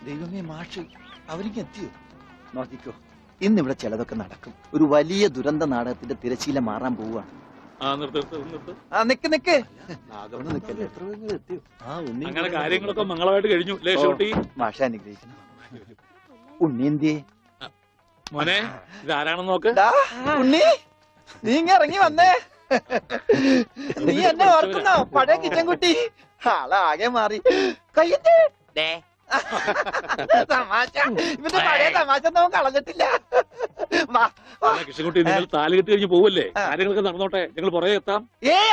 ദൈവമേ മാഷ് അവരിക്ക് എത്തിയോ? നോക്കിക്കോ, ഇന്നിവിടെ ചിലതൊക്കെ നടക്കും. ഒരു വലിയ ദുരന്ത നാടകത്തിന്റെ തിരശീല മാറാൻ പോവുകയാണ്. നിക്ക് അങ്ങനെ കാര്യങ്ങളൊക്കെ മംഗളമായിട്ട് കഴിഞ്ഞു. മാഷ അനുഗ്രഹിക്കണം. ഉണ്ണി എന്തിയെ മോനെ? ഇതാരാണെന്ന് നോക്ക്. ഉണ്ണി, നീ ഇങ്ങ ഇറങ്ങി വന്നേ. നീ എന്നെ ഓർക്കുന്നോ? പഴയ കിച്ചൻ കുട്ടി ആളാകെ മാറി. കയ്യേ തമാശ, ഇവന്റെ പഴയ തമാശ ഒന്നും കളഞ്ഞിട്ടില്ല. കൃഷ്ണൻകുട്ടി, നിങ്ങൾ താലി കെട്ടി കഴിഞ്ഞ് പോവല്ലേ? കാര്യങ്ങളൊക്കെ നടന്നോട്ടെ, ഞങ്ങൾ പുറകെ എത്താം.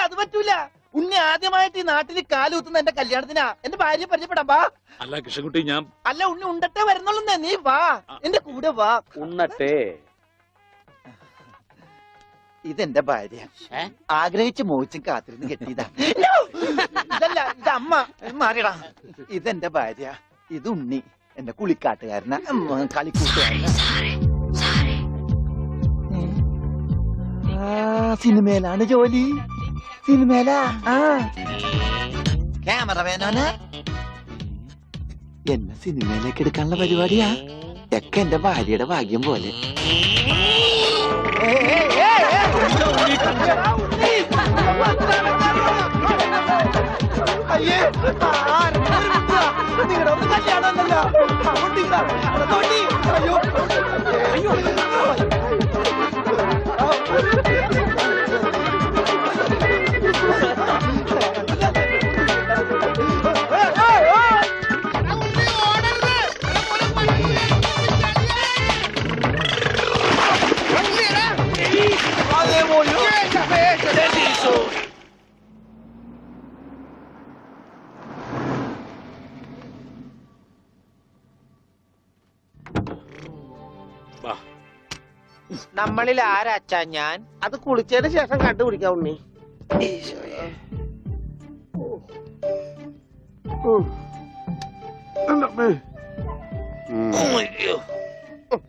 അത് പറ്റൂല. ഉണ്ണി ആദ്യമായിട്ട് ഈ നാട്ടിൽ കാലുകുത്തുന്ന എന്റെ കല്യാണത്തിനാ. എന്റെ ഭാര്യ പരിചയപ്പെടാം, വാ. അല്ല കൃഷ്ണൻകുട്ടി, ഞാൻ അല്ല ഉണ്ണി ഉണ്ടട്ടെ വരുന്നുള്ളൂ. നീ വാ, എന്റെ കൂടെ വാ. ഉണ്ണട്ടെ. ഇതെന്റെ ഭാര്യ, ആഗ്രഹിച്ച് മോഹിച്ചും കാത്തിരുന്ന് കെട്ടിയതാ. ഇതല്ല, ഇത് അമ്മ. മാറിയടാ. ഇതെന്റെ ഭാര്യ, ഇത് ഉണ്ണി, എന്റെ കുളിക്കാട്ടുകാരന, കളിക്കൂട്ടുകാരന. സിനിമയിലാണ് ജോലി. സിനിമയിലാ. ക്യാമറമാനാണ്. എന്നെ സിനിമയിലേക്ക് എടുക്കാനുള്ള പരിപാടിയാ. ഒക്കെ എന്റെ ഭാര്യയുടെ ഭാഗ്യം പോലെ. അയ്യേ, നിങ്ങളുടെ ഒന്ന് കല്യാണമല്ലോ. അയ്യോ അയ്യോ, നമ്മളിൽ ആരാച്ചാ ഞാൻ? അത് കുളിച്ചതിന് ശേഷം കണ്ടുപിടിക്കാം ഉണ്ണി.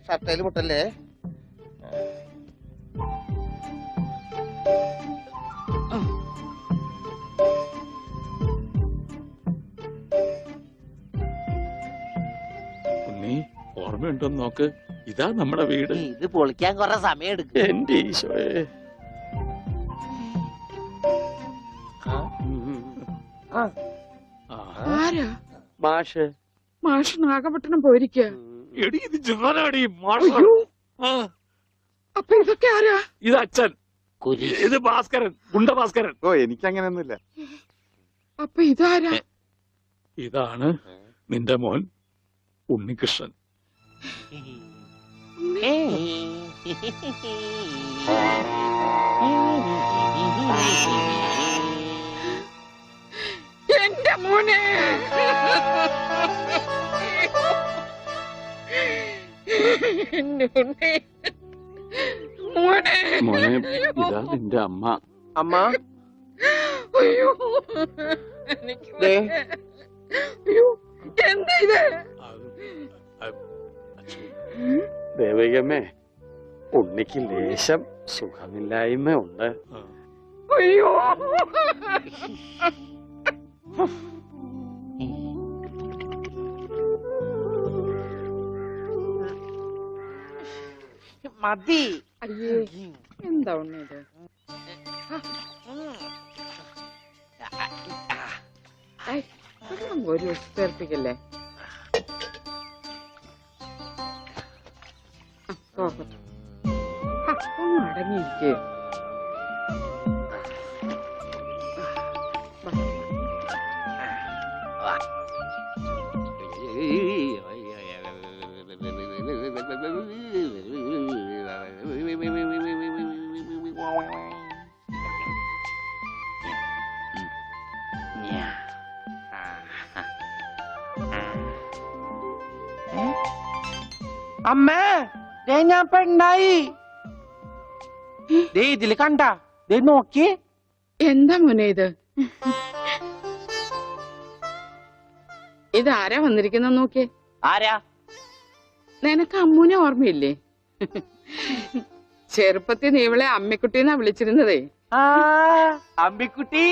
ഷർട്ടയില് മുട്ടല്ലേ? ഉണ്ണി, ഓർമ്മയുണ്ടോന്ന് നോക്ക്. ഇതാ നമ്മുടെ വീട്. ഇത് പൊളിക്കാൻ കുറെ സമയം എടുക്കും. എന്റെ ഈശോയെ. ആരാ? മാഷ്. മാഷ് നാഗപട്ടണം പോയിരിക്കുക. എടി, ഇത് ജാനാടി മാഷ്. അപ്പൊ ഇതൊക്കെ ആരാ? ഇത് അച്ഛൻ. ഇത് ഭാസ്കരൻ, ഗുണ്ട ഭാസ്കരൻ. ഓ, എനിക്കങ്ങനെയൊന്നുമില്ല. അപ്പൊ ഇതാരാ? ഇതാണ് നിന്റെ മോൻ ഉണ്ണികൃഷ്ണൻ. എന്റെ മോനെ. മോനെ, മോനെ, ഇതാ നിന്റെ അമ്മ. അമ്മ. അയ്യോ, അയ്യോ, എന്താ ഇത്? ദേവികമ്മേ, ഉണ്ണിക്ക് ലേശം സുഖമില്ലായ്മ ഉണ്ട്. അയ്യോ, മതി. അയ്യേ, എന്താ ഉണ്ണത്? ഒരു ചേർപ്പിക്കല്ലേ. ഒന്ന് അടങ്ങിയിരിക്കേ. അമ്മേ, ഞാൻ പെണ്ണായി. ഇതില് കണ്ട, നോക്കി. എന്താ മോനെ ഇത്? ഇതാരാ വന്നിരിക്കുന്ന നോക്കിയേ. ആരാ? നിനക്ക് അമ്മൂനെ ഓർമ്മയില്ലേ? ചെറുപ്പത്തിൽ നീ ഇവളെ അമ്മിക്കുട്ടിന്നാ വിളിച്ചിരുന്നതേ. അമ്മിക്കുട്ടി.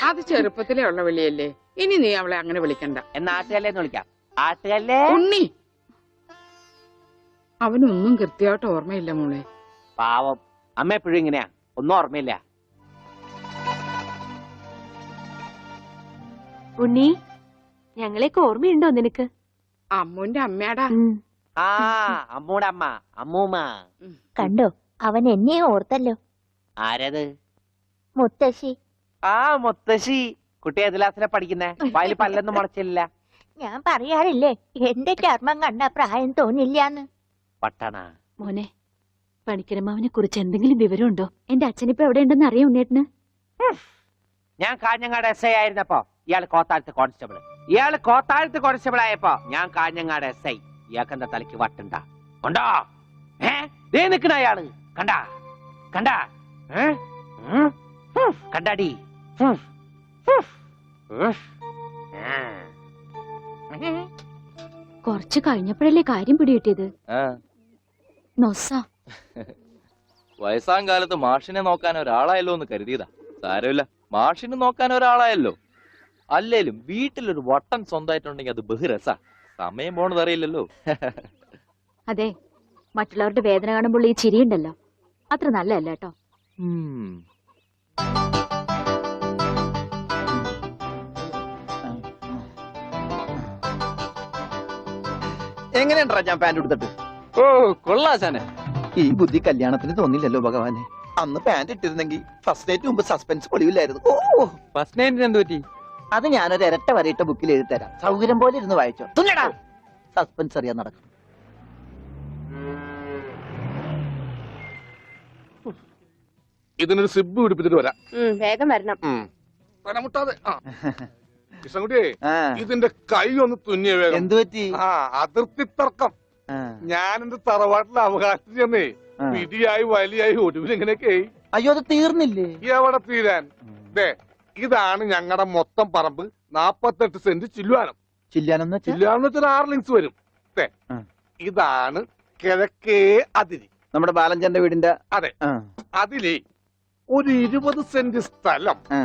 അത് ചെറുപ്പത്തിലേ ഉള്ള വിളിയല്ലേ. ഇനി നീ അവളെ അങ്ങനെ വിളിക്കണ്ട. നാട്ടുകാരേന്ന് വിളിക്കാം. ആട്ടുകല്ലേ ഉണ്ണി അവനൊന്നും കൃത്യമായിട്ട് ഓർമ്മയില്ല മോളെ. പാവം അമ്മ എപ്പോഴും ഇങ്ങനെയാ, ഒന്നും ഓർമ്മയില്ല. ഉണ്ണി, ഞങ്ങളെയൊക്കെ ഓർമ്മയുണ്ടോ നിനക്ക്? അമ്മുന്റെ അമ്മയാടാ. ആ അമ്മൂടെ അമ്മ, അമ്മൂമ്മ. കണ്ടോ, അവൻ എന്നെ ഓർത്തല്ലോ. ആരത്? മുത്തശ്ശി. ആ മുത്തശ്ശി. കുട്ടി ഏത് ക്ലാസ്സിലാ പഠിക്കുന്നേ? വായിൽ പല്ലൊന്നും മുളച്ചില്ല. ഞാൻ പറയാറില്ലേ, എന്റെ ചർമ്മം കണ്ട പ്രായം തോന്നില്ലാന്ന്. പട്ടണ മോനെ, പണിക്കരമാവിനെ കുറിച്ച് എന്തെങ്കിലും വിവരമുണ്ടോ? എന്റെ അച്ഛനിപ്പോ എവിടെ ഉണ്ടെന്ന് അറിയാം ഉണ്ണേട്ടന്? ഞാൻ കാഞ്ഞങ്ങാട് SI ആയിരുന്നപ്പോ ഇയാള് കോത്താഴത്ത് കോൺസ്റ്റബിൾ ആയപ്പോ ഞാൻ കാഞ്ഞങ്ങാട് SI. ഇയാൾക്കെന്താ തലയ്ക്ക് വട്ടുണ്ടാ? ഉണ്ടോ? ദേ നിക്കണ അയാള്. കണ്ടാ കണ്ടാ കണ്ടാടി? കുറച്ച് കഴിഞ്ഞപ്പോഴല്ലേ കാര്യം പിടികിട്ടിയത്. നൊസ വയസ്സാം കാലത്ത് മാഷിനെ നോക്കാൻ ഒരാളായല്ലോ എന്ന് കരുതിയതാ. സാരമില്ല, മാഷിനെ നോക്കാൻ ഒരാളായല്ലോ. അല്ലേലും വീട്ടിലൊരു വട്ടൻ സ്വന്തമായിട്ടുണ്ടെങ്കിൽ അത് ബഹുരസാ. സമയം പോണത് അറിയില്ലല്ലോ. അതെ, മറ്റുള്ളവരുടെ വേദന കാണുമ്പോൾ ഈ ചിരിയുണ്ടല്ലോ, അത്ര നല്ലതല്ല കേട്ടോ. എങ്ങനെയുണ്ടാ ഞാൻ പാന്റ് എടുത്തിട്ട്? ഓ കൊള്ളാശാനെ. ഈ ബുദ്ധി കല്യാണത്തിന് തോന്നില്ലല്ലോ ഭഗവാനെ. അന്ന് പാന്റ് ഇട്ടിരുന്നെങ്കിൽ ഫസ്റ്റ് നൈറ്റ് മുമ്പ് സസ്പെൻസ് പൊളിയില്ലായിരുന്നു. ഓ, ഫസ്റ്റ് നൈറ്റിന് എന്ത് പറ്റി? അത് ഞാനൊരു ഇരട്ട വരയിട്ട ബുക്കിൽ എഴുതി തരാം. സൗകര്യം പോലെ ഇരുന്ന് വായിച്ചോ. തുന്നടാ, സസ്പെൻസ് അറിയാൻ നടക്കും. ഇതിനൊരു സിബ് പിടിപ്പിച്ചിട്ട് വരാം. വേഗം വരണം. തലമുട്ടാതെ. കൃഷ്ണൻകുട്ടിയെ, ആ, ഇതിന്റെ കൈ ഒന്ന് തുന്നിയ വേഗം. എന്തു പറ്റി? അതിർത്തി തർക്കം. ആ, ഞാൻ എന്റെ തറവാട്ടിലെ അവകാശം ചെന്നേ ആ. പിടിയായി വലിയായി ഒടുവിൽ എങ്ങനെയൊക്കെ അയ്യോ, അത് തീർന്നില്ലേ? എവിടെ തീരാൻ? ദേ, ഇതാണ് ഞങ്ങളുടെ മൊത്തം പറമ്പ്. 48 സെന്റ് ചില്ലുവാനം. ചില്ലാനെന്ന് വെച്ചാ ചില്ലുവാനം വെച്ചാൽ 6 ലിങ്സ് വരും. ദേ, ആ. ഇതാണ് കിഴക്കേ അതിരി. നമ്മുടെ ബാലഞ്ചന്റെ വീടിന്റെ. അതെ. ആ, അതിലേ ഒരു 20 സെന്റ് സ്ഥലം. ആ,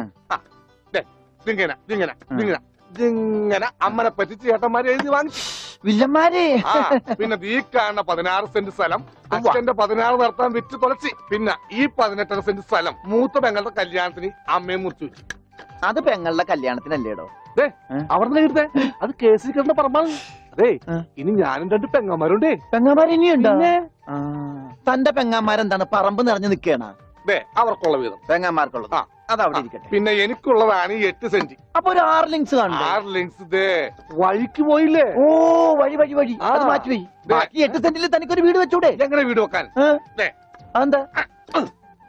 ഇങ്ങനെ ഇങ്ങനെ ഇങ്ങനെ ഇങ്ങനെ അമ്മനെ പറ്റി ചേട്ടന്മാരെ എഴുതി വാങ്ങിച്ചു. വില്ലന്മാരെ. ആ, പിന്നെ ഈ കാണുന്ന 16 സെന്റ് സ്ഥലം അച്ഛന്റെ 16 നടത്താൻ വിറ്റ് തുളച്ചി. പിന്നെ ഈ 18 സെന്റ് സ്ഥലം മൂത്ത പെങ്ങളുടെ കല്യാണത്തിന് അമ്മയെ മുറിച്ചു വെച്ചു. അത് പെങ്ങളുടെ കല്യാണത്തിനല്ലേടോ? അവിടെ എഴുതേ അത് കേസിൽ കിടന്ന പറമ്പാണ്. അതെ, ആ. ഇനി ഞാനും 2 പെങ്ങന്മാരുണ്ടേ. പെങ്ങന്മാർ ഇനിയുണ്ടോ? തന്റെ പെങ്ങന്മാരെന്താണ് പറമ്പ് നിറഞ്ഞു നിൽക്കണ? ദേ, അവർക്കുള്ള വീതം പെങ്ങന്മാർക്കുള്ളത്. ആ. അതവിടെ ഇരിക്കട്ടെ. പിന്നെ എനിക്കുള്ളതാണ് 8 സെന്റ്. അപ്പൊ ഒരു 6 ലിങ്സ് കാണും. 6 ലിങ്സ് ദേ വഴിക്ക് പോയില്ലേ? ഓ, വഴി വഴി വഴി. ആ. അത് മാറ്റി പോയി. ബാക്കി 8 സെന്റിൽ തനിക്കൊരു വീട് വെച്ചൂടെ? എങ്ങനെ വീട് വെക്കാൻ? ദേ. അതെന്താ?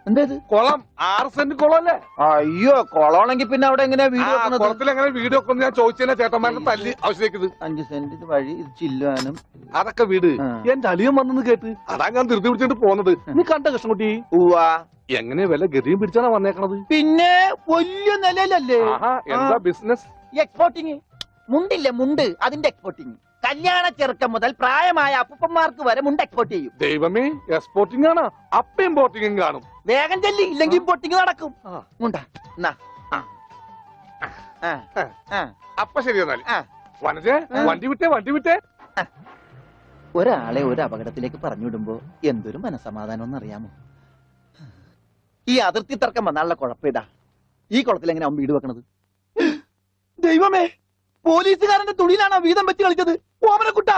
എന്താ ഇത്? കുളം 6 സെന്റ് കുളം അല്ലേ? അയ്യോ, കൊളമാണെങ്കിൽ പിന്നെ അവിടെ എങ്ങനെയാ വീട് ആ, വെക്കുന്നത്? കുളത്തിൽ എങ്ങനെ വീട് വെക്കുന്നു ഞാൻ ചോദിച്ചതിനെ ചേട്ടന്മാരുടെ തല്ലി ആവശ്യത്തേക്ക്. 5 സെന്റ് ഇത് വഴി, ഇത് ചില്ലുവാനും. അതൊക്കെ വീട് ആ. എന്റെ അളിയൻ വന്നെന്ന് കേട്ട് അതാ ഞാൻ ധൃതി പിടിച്ചിട്ട് പോന്നത്. നീ കണ്ട കൃഷ്ണൻകുട്ടി ഉവ്വാ. എങ്ങനെ വല്ല ഗതിയും പിടിച്ചാണ് വന്നേക്കണത്? പിന്നെ വലിയ നിലയിലല്ലേ? ആഹാ, എന്താ ബിസിനസ്? എക്സ്പോർട്ടിങ്. മുണ്ടില്ലേ, മുണ്ട്, അതിന്റെ എക്സ്പോർട്ടിങ്. കല്യാണ ചെറുക്കം മുതൽ പ്രായമായ അപ്പൂപ്പന്മാർക്ക് വരെ മുണ്ട് എക്സ്പോർട്ട് ചെയ്യും. ദൈവമേ, എക്സ്പോർട്ടിംഗ് ആണ്. അപ്പ ഇമ്പോർട്ടിംഗും കാണും. വേഗം ചെല്ലി, ഇല്ലെങ്കിൽ ഇമ്പോർട്ടിങ് നടക്കും. ആ. മുണ്ട. എന്നാ. ആ. ആ. അപ്പ ശരി എന്നാല്. ആ. വനജേ, വണ്ടി വിട്ടേ. ഒരാളെ ഒരു അപകടത്തിലേക്ക് പറഞ്ഞുവിടുമ്പോ എന്തൊരു മനസമാധാനം എന്നറിയാമോ? ഈ അതിർത്തി തർക്കം വന്നാലുള്ള കുഴപ്പമിതാ. ഈ കുളത്തിൽ എങ്ങനെ അവൻ വീട് വെക്കണത്? ദൈവമേ, പോലീസുകാരന്റെ തുണിയിലാണ് വീതം വെച്ച് കളിച്ചത്. ഓമനക്കുട്ട.